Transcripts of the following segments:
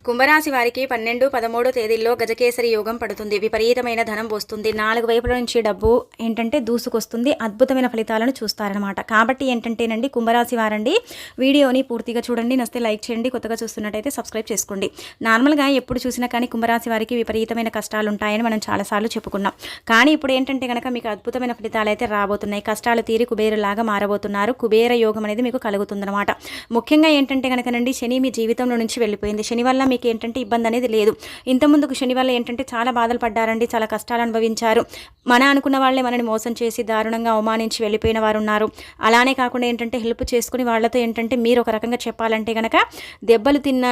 కుంభరాశి వారికి 12, 13 తేదీల్లో గజకేసరి యోగం పడుతుంది. విపరీతమైన ధనం వస్తుంది. 4 వైపుల నుంచి డబ్బు దూసుకొస్తుంది. అద్భుతమైన ఫలితాలను చూస్తారనమాట. కాబట్టి ఏంటంటేనండి, కుంభరాశి వారండి వీడియోని పూర్తిగా చూడండి. నచ్చితే లైక్ చేయండి. కొత్తగా చూస్తున్నట్టయితే సబ్స్క్రైబ్ చేసుకోండి. నార్మల్గా ఎప్పుడు చూసినా కానీ కుంభరాశి వారికి విపరీతమైన కష్టాలు ఉంటాయని మనం చాలాసార్లు చెప్పుకున్నాం. కానీ ఇప్పుడు ఏంటంటే కనుక మీకు అద్భుతమైన ఫలితాలు అయితే రాబోతున్నాయి. కష్టాలు తీరి కుబేరులాగా మారబోతున్నారు. కుబేర యోగం అనేది మీకు కలుగుతుందన్నమాట. ముఖ్యంగా ఏంటంటే కనుకనండి, శని మీ జీవితంలో నుంచి వెళ్ళిపోయింది. శని వల్ల మీకు ఏంటంటే ఇబ్బంది అనేది లేదు. ఇంతకుముందుకు శని వల్ల ఏంటంటే చాలా బాధలు పడ్డారండి, చాలా కష్టాలు అనుభవించారు. మన అనుకున్న వాళ్ళే మనని మోసం చేసి దారుణంగా అవమానించి వెళ్ళిపోయిన వారు ఉన్నారు. అలానే కాకుండా ఏంటంటే హెల్ప్ చేసుకుని వాళ్ళతో ఏంటంటే మీరు ఒక రకంగా చెప్పాలంటే కనుక దెబ్బలు తిన్న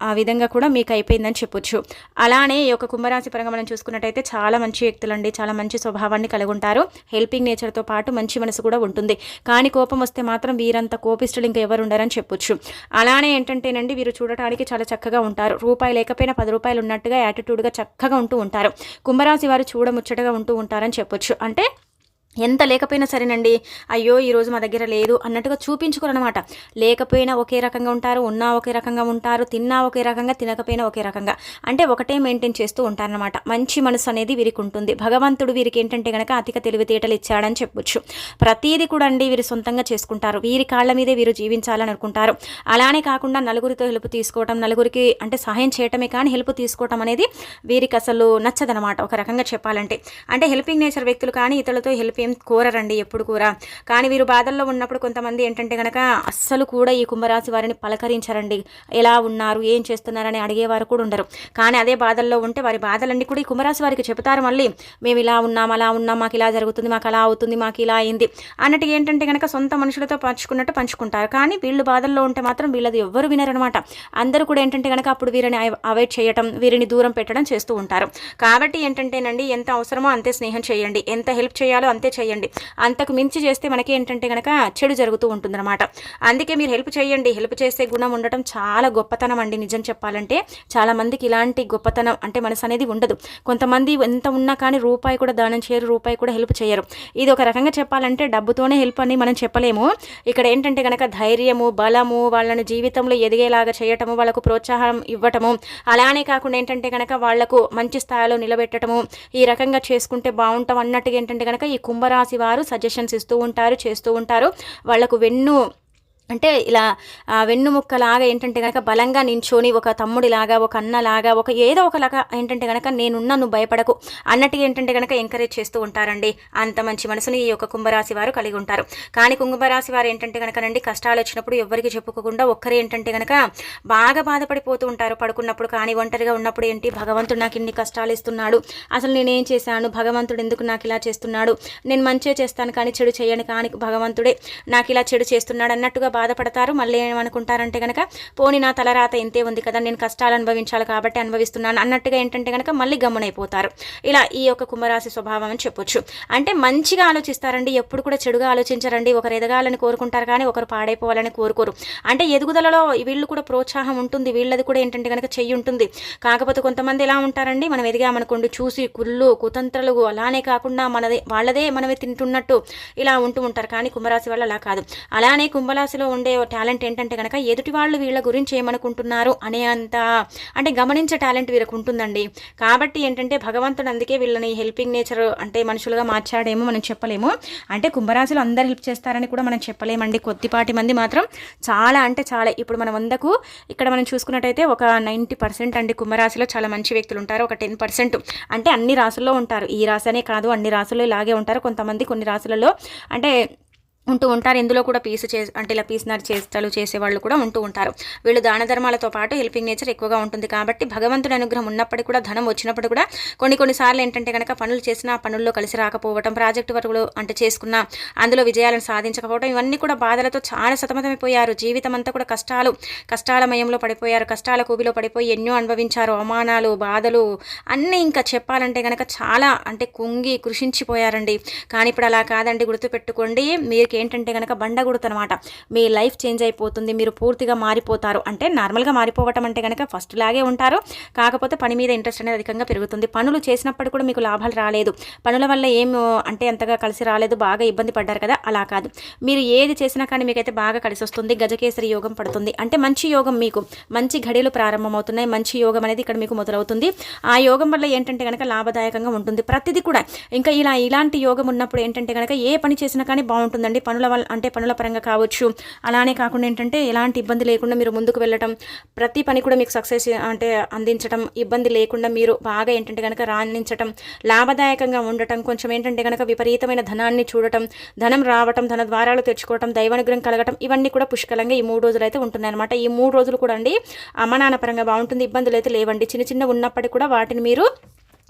ఆ విధంగా కూడా మీకు అయిపోయిందని చెప్పొచ్చు. అలానే ఈ యొక్క కుంభరాశి పరంగా మనం చూసుకున్నట్టయితే చాలా మంచి వ్యక్తులండి, చాలా మంచి స్వభావాన్ని కలిగి ఉంటారు. హెల్పింగ్ నేచర్తో పాటు మంచి మనసు కూడా ఉంటుంది. కానీ కోపం వస్తే మాత్రం వీరంత కోపిస్తులు ఇంకా ఎవరు ఉండరని చెప్పొచ్చు. అలానే ఏంటంటేనండి, వీరు చూడటానికి చాలా చక్కగా ఉంటారు. రూపాయి లేకపోయినా 10 రూపాయలు ఉన్నట్టుగా యాటిట్యూడ్గా చక్కగా ఉంటూ ఉంటారు. కుంభరాశి వారు చూడముచ్చటగా ఉంటూ ఉంటారని చెప్పొచ్చు. అంటే ఎంత లేకపోయినా సరేనండి, అయ్యో ఈరోజు మా దగ్గర లేదు అన్నట్టుగా చూపించుకోరనమాట. లేకపోయినా ఒకే రకంగా ఉంటారు, ఉన్నా ఒకే రకంగా ఉంటారు, తిన్నా ఒకే రకంగా, తినకపోయినా ఒకే రకంగా, అంటే ఒకటే మెయింటైన్ చేస్తూ ఉంటారనమాట. మంచి మనసు అనేది వీరికి ఉంటుంది. భగవంతుడు వీరికి ఏంటంటే కనుక అధిక తెలివితేటలు ఇచ్చాడని చెప్పొచ్చు. ప్రతీది కూడా అండి వీరు సొంతంగా చేసుకుంటారు. వీరి కాళ్ళ మీదే వీరు జీవించాలని అనుకుంటారు. అలానే కాకుండా నలుగురితో హెల్ప్ తీసుకోవటం, నలుగురికి అంటే సహాయం చేయటమే కానీ హెల్ప్ తీసుకోవటం అనేది వీరికి అసలు నచ్చదనమాట. ఒక రకంగా చెప్పాలంటే అంటే హెల్పింగ్ నేచర్ వ్యక్తులు కానీ ఇతరులతో హెల్ప్ కోరరండి ఎప్పుడు కూడా. కానీ వీరు బాధల్లో ఉన్నప్పుడు కొంతమంది ఏంటంటే కనుక అస్సలు కూడా ఈ కుంభరాశి వారిని పలకరించరండి. ఎలా ఉన్నారు, ఏం చేస్తున్నారని అడిగేవారు కూడా ఉండరు. కానీ అదే బాధల్లో ఉంటే వారి బాధలన్నీ కూడా ఈ కుంభరాశి వారికి చెబుతారు. మళ్ళీ మేము ఇలా ఉన్నాం, అలా ఉన్నాం, మాకు ఇలా జరుగుతుంది, మాకు అలా అవుతుంది, మాకు ఇలా అయింది అన్నట్టు ఏంటంటే కనుక సొంత మనుషులతో పంచుకున్నట్టు పంచుకుంటారు. కానీ వీళ్ళు బాధల్లో ఉంటే మాత్రం వీళ్ళది ఎవ్వరు వినరనమాట. అందరూ కూడా ఏంటంటే కనుక అప్పుడు వీరిని అవాయిడ్ చేయటం, వీరిని దూరం పెట్టడం చేస్తూ ఉంటారు. కాబట్టి ఏంటంటేనండి, ఎంత అవసరమో అంతే స్నేహం చేయండి, ఎంత హెల్ప్ చేయాలో అంతే చేయండి. అంతకు మించి చేస్తే మనకి ఏంటంటే కనుక చెడు జరుగుతూ ఉంటుందన్నమాట. అందుకే మీరు హెల్ప్ చేయండి. హెల్ప్ చేసే గుణం ఉండటం చాలా గొప్పతనం అండి. నిజం చెప్పాలంటే చాలా మందికి ఇలాంటి గొప్పతనం అంటే మనసు అనేది ఉండదు. కొంతమంది ఎంత ఉన్నా కానీ రూపాయి కూడా దానం చేయరు, రూపాయి కూడా హెల్ప్ చేయరు. ఇది ఒక రకంగా చెప్పాలంటే డబ్బుతోనే హెల్ప్ అని మనం చెప్పలేము. ఇక్కడ ఏంటంటే కనుక ధైర్యము, బలము, వాళ్ళని జీవితంలో ఎదిగేలాగా చేయటము, వాళ్ళకు ప్రోత్సాహం ఇవ్వటము, అలానే కాకుండా ఏంటంటే కనుక వాళ్లకు మంచి స్థాయిలో నిలబెట్టడము, ఈ రకంగా చేసుకుంటే బాగుంటాం అన్నట్టుగా ఏంటంటే కనుక ఈ కుంభరాశి వారు సజెషన్స్ ఇస్తూ ఉంటారు, చేస్తూ ఉంటారు. వాళ్లకు అంటే ఇలా వెన్నుముక్కలాగా ఏంటంటే కనుక బలంగా నించొని ఒక తమ్ముడిలాగా, ఒక అన్నలాగా, ఒక ఏదో ఒకలాగా ఏంటంటే కనుక నేనున్నా నువ్వు భయపడకు అన్నట్టుగా ఏంటంటే కనుక ఎంకరేజ్ చేస్తూ ఉంటారండి. అంత మంచి మనసుని ఈ యొక్క కుంభరాశి వారు కలిగి ఉంటారు. కానీ కుంభరాశి వారు ఏంటంటే కనుకనండి, కష్టాలు వచ్చినప్పుడు ఎవరికి చెప్పుకోకుండా ఒక్కరే ఏంటంటే కనుక బాగా బాధపడిపోతూ ఉంటారు. పడుకున్నప్పుడు కానీ, ఒంటరిగా ఉన్నప్పుడు ఏంటి, భగవంతుడు నాకు ఇన్ని కష్టాలు ఇస్తున్నాడు, అసలు నేనేం చేశాను, భగవంతుడు ఎందుకు నాకు ఇలా చేస్తున్నాడు, నేను మంచిగా చేస్తాను కానీ చెడు చేయను, కానీ భగవంతుడే నాకు ఇలా చెడు చేస్తున్నాడు అన్నట్టుగా బాధపడతారు. మళ్ళీ ఏమనుకుంటారంటే కనుక పోనీ నా తలరాత ఇంతే ఉంది కదా, నేను కష్టాలు అనుభవించాలి కాబట్టి అనుభవిస్తున్నాను అన్నట్టుగా ఏంటంటే కనుక మళ్ళీ గమ్మునైపోతారు. ఇలా ఈ యొక్క కుంభరాశి స్వభావం అని చెప్పొచ్చు. అంటే మంచిగా ఆలోచిస్తారండి, ఎప్పుడు కూడా చెడుగా ఆలోచించరండి. ఒకరు ఎదగాలని కోరుకుంటారు కానీ ఒకరు పాడైపోవాలని కోరుకోరు. అంటే ఎదుగుదలలో వీళ్ళు కూడా ప్రోత్సాహం ఉంటుంది, వీళ్ళది కూడా ఏంటంటే కనుక చెయ్యి ఉంటుంది. కాకపోతే కొంతమంది ఎలా ఉంటారండి, మనం ఎదిగామనుకోండి చూసి కుళ్ళు కుతంత్రాలు, అలానే కాకుండా వాళ్ళదే మనమే తింటున్నట్టు ఇలా ఉంటూ ఉంటారు. కానీ కుంభరాశి వాళ్ళు అలా కాదు. అలానే కుంభరాశిలో ఉండే టాలెంట్ ఏంటంటే కనుక ఎదుటి వాళ్ళు వీళ్ళ గురించి ఏమనుకుంటున్నారు అనే అంత అంటే గమనించే టాలెంట్ వీళ్ళకు ఉంటుందండి. కాబట్టి ఏంటంటే భగవంతుడు అందుకే వీళ్ళని హెల్పింగ్ నేచర్ అంటే మనుషులుగా మార్చాడేమో మనం చెప్పలేము. అంటే కుంభరాశిలో అందరు హెల్ప్ చేస్తారని కూడా మనం చెప్పలేమండి. కొద్దిపాటి మంది మాత్రం చాలా అంటే చాలా. ఇప్పుడు మన 100కు ఇక్కడ మనం చూసుకున్నట్టయితే ఒక 90% అండి కుంభరాశిలో చాలా మంచి వ్యక్తులు ఉంటారు. ఒక 10% అంటే అన్ని రాసుల్లో ఉంటారు. ఈ రాశి అనే కాదు, అన్ని రాసుల్లో ఇలాగే ఉంటారు. కొంతమంది కొన్ని రాసులలో అంటే ఉంటూ ఉంటారు. ఇందులో కూడా అంటే ఇలా పీసినారు చేష్టలు చేసేవాళ్ళు కూడా ఉంటూ ఉంటారు. వీళ్ళు దాన ధర్మాలతో పాటు హెల్పింగ్ నేచర్ ఎక్కువగా ఉంటుంది. కాబట్టి భగవంతుడి అనుగ్రహం ఉన్నప్పటికీ కూడా, ధనం వచ్చినప్పుడు కూడా కొన్నిసార్లు ఏంటంటే కనుక పనులు చేసినా పనుల్లో కలిసి రాకపోవడం, ప్రాజెక్టు వర్కులు అంటే చేసుకున్న అందులో విజయాలను సాధించకపోవడం, ఇవన్నీ కూడా బాధలతో చాలా సతమతమైపోయారు. జీవితం అంతా కూడా కష్టాలమయంలో పడిపోయారు. కష్టాల కూబిలో పడిపోయి ఎన్నో అనుభవించారు. అవమానాలు, బాధలు అన్నీ ఇంకా చెప్పాలంటే కనుక చాలా అంటే కుంగి కృషించిపోయారండి. కానీ ఇప్పుడు అలా కాదండి. గుర్తుపెట్టుకోండి, మీరు ఏంటంటే కనుక బండగుడుతనమాట. మీ లైఫ్ చేంజ్ అయిపోతుంది, మీరు పూర్తిగా మారిపోతారు. అంటే నార్మల్గా మారిపోవటం అంటే కనుక ఫస్ట్ లాగే ఉంటారు, కాకపోతే పని మీద ఇంట్రెస్ట్ అనేది అధికంగా పెరుగుతుంది. పనులు చేసినప్పుడు కూడా మీకు లాభాలు రాలేదు, పనుల వల్ల ఏం అంటే అంతగా కలిసి రాలేదు, బాగా ఇబ్బంది పడ్డారు కదా, అలా కాదు. మీరు ఏది చేసినా కానీ మీకైతే బాగా కలిసి వస్తుంది. గజకేసరి యోగం పడుతుంది అంటే మంచి యోగం, మీకు మంచి ఘడియలు ప్రారంభమవుతున్నాయి, మంచి యోగం అనేది ఇక్కడ మీకు మొదలవుతుంది. ఆ యోగం వల్ల ఏంటంటే కనుక లాభదాయకంగా ఉంటుంది ప్రతిదీ కూడా. ఇంకా ఇలాంటి యోగం ఉన్నప్పుడు ఏంటంటే కనుక ఏ పని చేసినా కానీ బాగుంటుందండి. పనుల వల్ల అంటే పనుల పరంగా కావచ్చు, అలానే కాకుండా ఏంటంటే ఎలాంటి ఇబ్బంది లేకుండా మీరు ముందుకు వెళ్ళటం, ప్రతి పని కూడా మీకు సక్సెస్ అంటే అందించడం, ఇబ్బంది లేకుండా మీరు బాగా ఏంటంటే కనుక రాణించటం, లాభదాయకంగా ఉండటం, కొంచెం ఏంటంటే కనుక విపరీతమైన ధనాన్ని చూడటం, ధనం రావటం, ధన ద్వారాలు తెచ్చుకోవటం, దైవానుగ్రహం కలగటం, ఇవన్నీ కూడా పుష్కలంగా ఈ 3 రోజులు అయితే ఉంటున్నాయి అనమాట. ఈ 3 రోజులు కూడా అండి అమ్మ నాన్న పరంగా బాగుంటుంది, ఇబ్బందులు అయితే లేవండి. చిన్న చిన్న ఉన్నప్పటికీ కూడా వాటిని మీరు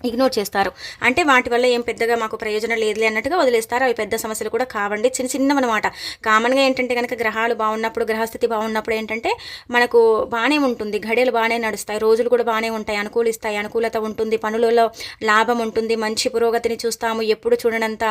ఇగ్నోర్ చేస్తారు. అంటే వాటి వల్ల ఏం పెద్దగా మాకు ప్రయోజనం లేదులే అన్నట్టుగా వదిలేస్తారు. అవి పెద్ద సమస్యలు కూడా కావండి, చిన్న చిన్నవన్నమాట. కామన్గా ఏంటంటే కనుక గ్రహాలు బాగున్నప్పుడు, గ్రహస్థితి బాగున్నప్పుడు ఏంటంటే మనకు బాగానే ఉంటుంది, ఘడియలు బాగానే నడుస్తాయి, రోజులు కూడా బాగానే ఉంటాయి, అనుకూలిస్తాయి, అనుకూలత ఉంటుంది, పనులలో లాభం ఉంటుంది, మంచి పురోగతిని చూస్తాము, ఎప్పుడు చూడనంత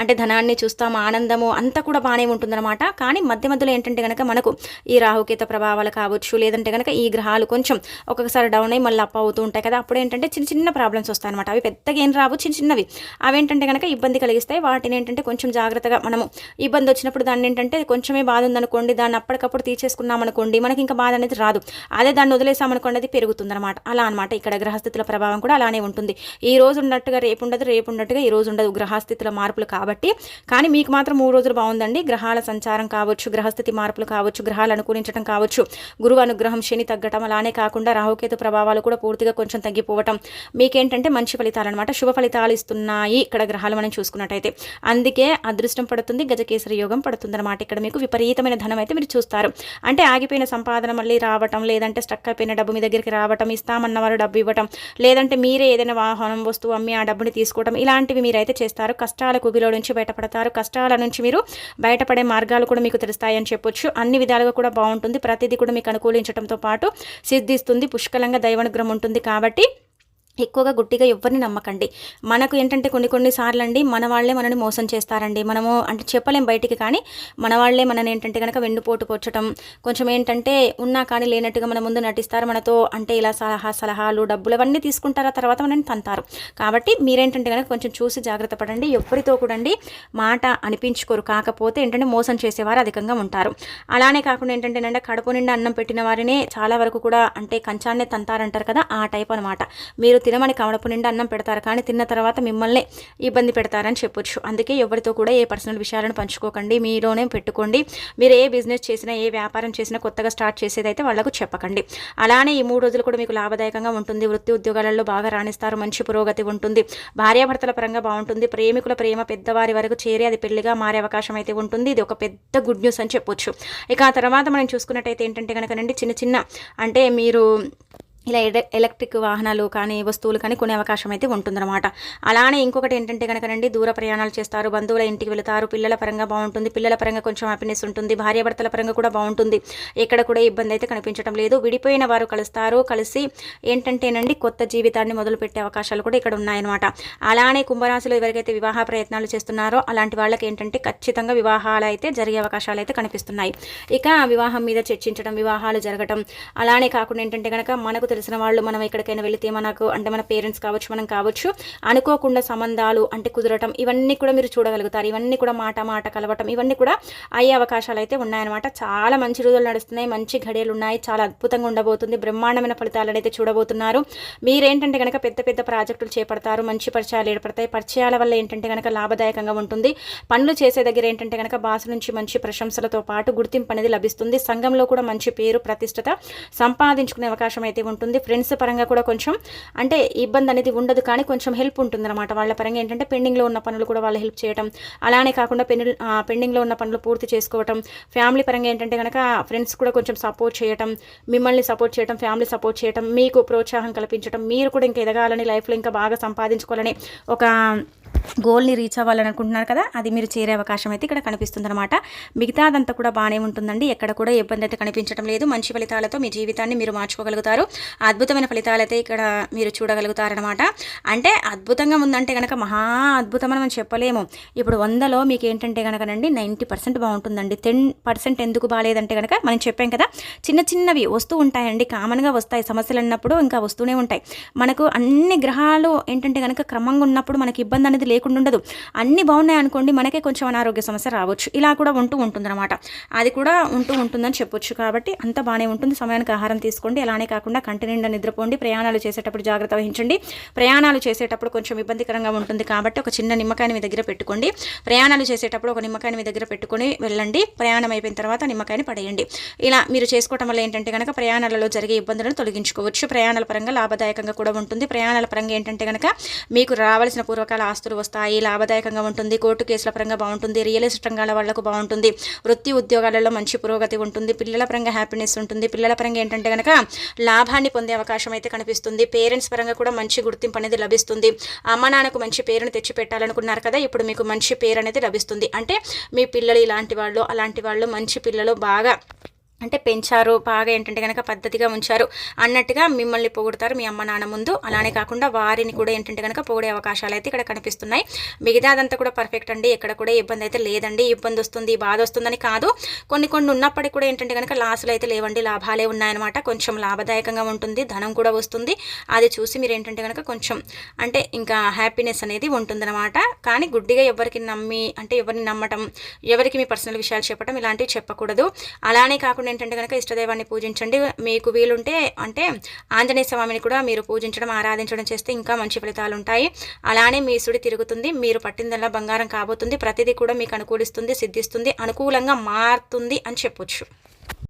అంటే ధనాన్ని చూస్తాము, ఆనందము అంతా కూడా బాగానే ఉంటుందన్నమాట. కానీ మధ్య మధ్యలో ఏంటంటే కనుక మనకు ఈ రాహుకేత ప్రభావాలు కావచ్చు, లేదంటే కనుక ఈ గ్రహాలు కొంచెం ఒక్కొక్కసారి డౌన్ అయ్యి మళ్ళీ అప్ అవుతూ ఉంటాయి కదా, అప్పుడు ఏంటంటే చిన్న చిన్న ప్రాబ్లమ్స్ వస్తాయి అనమాట. అవి పెద్దగా ఏం రావు, చిన్న చిన్నవి. అవేంటంటే కనుక ఇబ్బంది కలిగిస్తాయి. వాటిని ఏంటంటే కొంచెం జాగ్రత్తగా మనము ఇబ్బంది వచ్చినప్పుడు దాన్ని ఏంటంటే కొంచెమే బాధ ఉందనుకోండి, దాన్ని అప్పటికప్పుడు తీసేసుకున్నాం అనుకోండి, మనకి ఇంకా బాధ అనేది రాదు. అదే దాన్ని వదిలేసామనుకోండి అది పెరుగుతుంది అనమాట. అలా అనమాట ఇక్కడ గ్రహస్థితుల ప్రభావం కూడా అలానే ఉంటుంది. ఈ రోజు ఉన్నట్టుగా రేపు ఉండదు, రేపు ఉన్నట్టుగా ఈ రోజు ఉండదు, గ్రహస్థితుల మార్పులు కాబట్టి. కానీ మీకు మాత్రం 3 రోజులు బాగుందండి. గ్రహాల సంచారం కావచ్చు, గ్రహస్థితి మార్పులు కావచ్చు, గ్రహాలు అనుకూలించడం కావచ్చు, గురువు అనుగ్రహం, శని తగ్గటం, అలానే కాకుండా రాహుకేతు ప్రభావాలు కూడా పూర్తిగా కొంచెం తగ్గిపోవటం, మీకేంటంటే మంచి ఫలితాలు అనమాట, శుభ ఫలితాలు ఇస్తున్నాయి ఇక్కడ గ్రహాలు మనం చూసుకున్నట్టయితే. అందుకే అదృష్టం పడుతుంది, గజకేసరి యోగం పడుతుంది అనమాట. ఇక్కడ మీకు విపరీతమైన ధనం అయితే మీరు చూస్తారు. అంటే ఆగిపోయిన సంపాదన మళ్ళీ రావటం, లేదంటే స్టక్ అయిపోయిన డబ్బు మీ దగ్గరికి రావటం, ఇస్తామన్న వారు డబ్బు ఇవ్వటం, లేదంటే మీరే ఏదైనా వాహనం వస్తువు అమ్మి ఆ డబ్బుని తీసుకోవడం, ఇలాంటివి మీరైతే చేస్తారు. కష్టాల కుగిలో నుంచి బయటపడతారు. కష్టాల నుంచి మీరు బయటపడే మార్గాలు కూడా మీకు తెలుస్తాయని చెప్పొచ్చు. అన్ని విధాలుగా కూడా బాగుంటుంది. ప్రతిదీ కూడా మీకు అనుకూలించడంతో పాటు సిద్ధిస్తుంది. పుష్కలంగా దైవానుగ్రహం ఉంటుంది. కాబట్టి ఎక్కువగా గుడ్డిగా ఎవరిని నమ్మకండి. మనకు ఏంటంటే కొన్ని సార్లు అండి మన వాళ్ళే మనని మోసం చేస్తారండి. మనము అంటే చెప్పలేం బయటికి, కానీ మన వాళ్ళే మనని ఏంటంటే కనుక వెన్నుపోటు పొచ్చటం, కొంచెం ఏంటంటే ఉన్నా కానీ లేనట్టుగా మన ముందు నటిస్తారు. మనతో అంటే ఇలా సలహాలు, డబ్బులు అవన్నీ తీసుకుంటారు, తర్వాత మనని తంతారు. కాబట్టి మీరేంటంటే కనుక కొంచెం చూసి జాగ్రత్త పడండి. ఎవరితో కూడా మాట అనిపించుకోరు. కాకపోతే ఏంటంటే మోసం చేసేవారు అధికంగా ఉంటారు. అలానే కాకుండా ఏంటంటే కడుపు నిండా అన్నం పెట్టిన వారినే చాలా వరకు కూడా అంటే కంచాన్నే తంతారంటారు కదా, ఆ టైప్ అనమాట. మీరు తినమని కడుపు నిండా అన్నం పెడతారు, కానీ తిన్న తర్వాత మిమ్మల్ని ఇబ్బంది పెడతారని చెప్పొచ్చు. అందుకే ఎవరితో కూడా ఏ పర్సనల్ విషయాలను పంచుకోకండి, మీలోనే పెట్టుకోండి. మీరు ఏ బిజినెస్ చేసినా, ఏ వ్యాపారం చేసినా, కొత్తగా స్టార్ట్ చేసేదైతే వాళ్ళకు చెప్పకండి. అలానే ఈ 3 రోజులు కూడా మీకు లాభదాయకంగా ఉంటుంది. వృత్తి ఉద్యోగాలలో బాగా రాణిస్తారు, మంచి పురోగతి ఉంటుంది. భార్యాభర్తల పరంగా బాగుంటుంది. ప్రేమికుల ప్రేమ పెద్దవారి వరకు చేరి అది పెళ్లిగా మారే అవకాశం అయితే ఉంటుంది. ఇది ఒక పెద్ద గుడ్ న్యూస్ అని చెప్పొచ్చు. ఇక ఆ తర్వాత మనం చూసుకున్నట్టయితే ఏంటంటే కనుక చిన్న చిన్న అంటే మీరు ఇలా ఎలక్ట్రిక్ వాహనాలు కానీ వస్తువులు కానీ కొనే అవకాశం అయితే ఉంటుందన్నమాట. అలానే ఇంకొకటి ఏంటంటే కనుక దూర ప్రయాణాలు చేస్తారు, బంధువుల ఇంటికి వెళతారు, పిల్లల పరంగా బాగుంటుంది. పిల్లల పరంగా కొంచెం హ్యాపీనెస్ ఉంటుంది. భార్యాభర్తల పరంగా కూడా బాగుంటుంది. ఎక్కడ కూడా ఇబ్బంది అయితే కనిపించడం లేదు. విడిపోయిన వారు కలుస్తారు, కలిసి ఏంటంటేనండి కొత్త జీవితాన్ని మొదలుపెట్టే అవకాశాలు కూడా ఇక్కడ ఉన్నాయన్నమాట. అలానే కుంభరాశిలో ఎవరికైతే వివాహ ప్రయత్నాలు చేస్తున్నారో అలాంటి వాళ్ళకి ఏంటంటే ఖచ్చితంగా వివాహాలు అయితే జరిగే అవకాశాలు అయితే కనిపిస్తున్నాయి. ఇక వివాహం మీద చర్చించడం, వివాహాలు జరగటం, అలానే కాకుండా ఏంటంటే కనుక మనకు తెలిసిన వాళ్ళు మనం ఎక్కడికైనా వెళితే మనకు అంటే మన పేరెంట్స్ కావచ్చు, మనం కావచ్చు, అనుకోకుండా సంబంధాలు అంటే కుదరటం, ఇవన్నీ కూడా మీరు చూడగలుగుతారు. ఇవన్నీ కూడా మాట కలవటం, ఇవన్నీ కూడా అయ్యే అవకాశాలు అయితే ఉన్నాయన్నమాట. చాలా మంచి రోజులు నడుస్తున్నాయి, మంచి ఘడియలు ఉన్నాయి, చాలా అద్భుతంగా ఉండబోతుంది. బ్రహ్మాండమైన ఫలితాలను అయితే చూడబోతున్నారు. మీరేంటంటే కనుక పెద్ద ప్రాజెక్టులు చేపడతారు, మంచి పరిచయాలు ఏర్పడతాయి. పరిచయాల వల్ల ఏంటంటే కనుక లాభదాయకంగా ఉంటుంది. పనులు చేసే దగ్గర ఏంటంటే కనుక బాస్ నుంచి మంచి ప్రశంసలతో పాటు గుర్తింపు అనేది లభిస్తుంది. సంఘంలో కూడా మంచి పేరు ప్రతిష్టత సంపాదించుకునే అవకాశం అయితే ఉంటుంది. ఫ్రెండ్స్ పరంగా కూడా కొంచెం అంటే ఇబ్బంది అనేది ఉండదు, కానీ కొంచెం హెల్ప్ ఉంటుందన్నమాట. వాళ్ళ పరంగా ఏంటంటే పెండింగ్లో ఉన్న పనులు కూడా వాళ్ళు హెల్ప్ చేయడం, అలానే కాకుండా పెండింగ్లో ఉన్న పనులు పూర్తి చేసుకోవటం. ఫ్యామిలీ పరంగా ఏంటంటే కనుక ఫ్రెండ్స్ కూడా కొంచెం సపోర్ట్ చేయటం, మిమ్మల్ని సపోర్ట్ చేయటం, ఫ్యామిలీ సపోర్ట్ చేయటం, మీకు ప్రోత్సాహం కల్పించడం, మీరు కూడా ఇంకా ఎదగాలని, లైఫ్లో ఇంకా బాగా సంపాదించుకోవాలని ఒక గోల్ని రీచ్ అవ్వాలని అనుకుంటున్నారు కదా, అది మీరు చేరే అవకాశం అయితే ఇక్కడ కనిపిస్తుంది అనమాట. మిగతాదంతా కూడా బాగానే ఉంటుందండి. ఎక్కడ కూడా ఇబ్బంది అయితే కనిపించడం లేదు. మంచి ఫలితాలతో మీ జీవితాన్ని మీరు మార్చుకోగలుగుతారు. అద్భుతమైన ఫలితాలు అయితే ఇక్కడ మీరు చూడగలుగుతారనమాట. అంటే అద్భుతంగా ఉందంటే కనుక మహా అద్భుతం అని మనం చెప్పలేము. ఇప్పుడు 100లో మీకు ఏంటంటే కనుకనండి 90% బాగుంటుందండి. 10% ఎందుకు బాగాలేదంటే కనుక మనం చెప్పాం కదా, చిన్న చిన్నవి వస్తూ ఉంటాయండి, కామన్గా వస్తాయి సమస్యలు అన్నప్పుడు, ఇంకా వస్తూనే ఉంటాయి. మనకు అన్ని గ్రహాలు ఏంటంటే కనుక క్రమంగా ఉన్నప్పుడు మనకి ఇబ్బంది అనేది లేకుండా ఉండదు. అన్నీ బాగున్నాయి అనుకోండి, మనకే కొంచెం అనారోగ్య సమస్య రావచ్చు. ఇలా కూడా ఉంటుందన్నమాట. అది కూడా ఉంటుందని చెప్పొచ్చు. కాబట్టి అంత బాగానే ఉంటుంది. సమయానికి ఆహారం తీసుకోండి. అలానే కాకుండా కంటి నిండా నిద్రపోండి. ప్రయాణాలు చేసేటప్పుడు జాగ్రత్త వహించండి. ప్రయాణాలు చేసేటప్పుడు కొంచెం ఇబ్బందికరంగా ఉంటుంది కాబట్టి ఒక చిన్న నిమ్మకాయని మీ దగ్గర పెట్టుకోండి. ప్రయాణాలు చేసేటప్పుడు ఒక నిమ్మకాయని మీ దగ్గర పెట్టుకొని వెళ్ళండి. ప్రయాణం అయిపోయిన తర్వాత నిమ్మకాయని పడేయండి. ఇలా మీరు చేసుకోవటం వల్ల ఏంటంటే కనుక ప్రయాణాలలో జరిగే ఇబ్బందులను తొలగించుకోవచ్చు. ప్రయాణాల పరంగా లాభదాయకంగా కూడా ఉంటుంది. ప్రయాణాల పరంగా ఏంటంటే కనుక మీకు రావాల్సిన పూర్వకాల ఆస్తులు వస్తాయి, లాభదాయకంగా ఉంటుంది. కోర్టు కేసుల పరంగా బాగుంటుంది. రియల్ ఎస్టేట్ రంగాల వాళ్లకు బాగుంటుంది. వృత్తి ఉద్యోగాలలో మంచి పురోగతి ఉంటుంది. పిల్లల పరంగా హ్యాపీనెస్ ఉంటుంది. పిల్లల పరంగా ఏంటంటే కనుక లాభాన్ని పొందే అవకాశం అయితే కనిపిస్తుంది. పేరెంట్స్ పరంగా కూడా మంచి గుర్తింపు అనేది లభిస్తుంది. అమ్మ నాన్నకు మంచి పేరును తెచ్చి పెట్టాలనుకున్నారు కదా, ఇప్పుడు మీకు మంచి పేరు అనేది లభిస్తుంది. అంటే మీ పిల్లలు ఇలాంటి వాళ్ళు అలాంటి వాళ్ళు మంచి పిల్లలు బాగా అంటే పెంచారు, బాగా ఏంటంటే కనుక పద్ధతిగా ఉంచారు అన్నట్టుగా మిమ్మల్ని పొగుడతారు మీ అమ్మ నాన్న ముందు. అలానే కాకుండా వారిని కూడా ఏంటంటే కనుక పొగిడే అవకాశాలు అయితే ఇక్కడ కనిపిస్తున్నాయి. మిగతాదంతా కూడా పర్ఫెక్ట్ అండి. ఎక్కడ కూడా ఇబ్బంది అయితే లేదండి. ఇబ్బంది వస్తుంది, బాధ వస్తుందని కాదు, కొన్ని ఉన్నప్పటికీ కూడా ఏంటంటే కనుక లాసులు అయితే లేవండి, లాభాలే ఉన్నాయన్నమాట. కొంచెం లాభదాయకంగా ఉంటుంది, ధనం కూడా వస్తుంది. అది చూసి మీరు ఏంటంటే కనుక కొంచెం అంటే ఇంకా హ్యాపీనెస్ అనేది ఉంటుందన్నమాట. కానీ గుడ్డిగా ఎవరికి ఎవరిని నమ్మటం, ఎవరికి మీ పర్సనల్ విషయాలు చెప్పడం ఇలాంటివి చెప్పకూడదు. అలానే కాకుండా ఏంటంటే కనుక ఇష్టదైవాన్ని పూజించండి. మీకు వీలుంటే అంటే ఆంజనేయ స్వామిని కూడా మీరు పూజించడం, ఆరాధించడం చేస్తే ఇంకా మంచి ఫలితాలు ఉంటాయి. అలానే మీ సుడి తిరుగుతుంది. మీరు పట్టిందల్లా బంగారం కాబోతుంది. ప్రతిదీ కూడా మీకు అనుకూలిస్తుంది, సిద్ధిస్తుంది, అనుకూలంగా మారుతుంది అని చెప్పొచ్చు.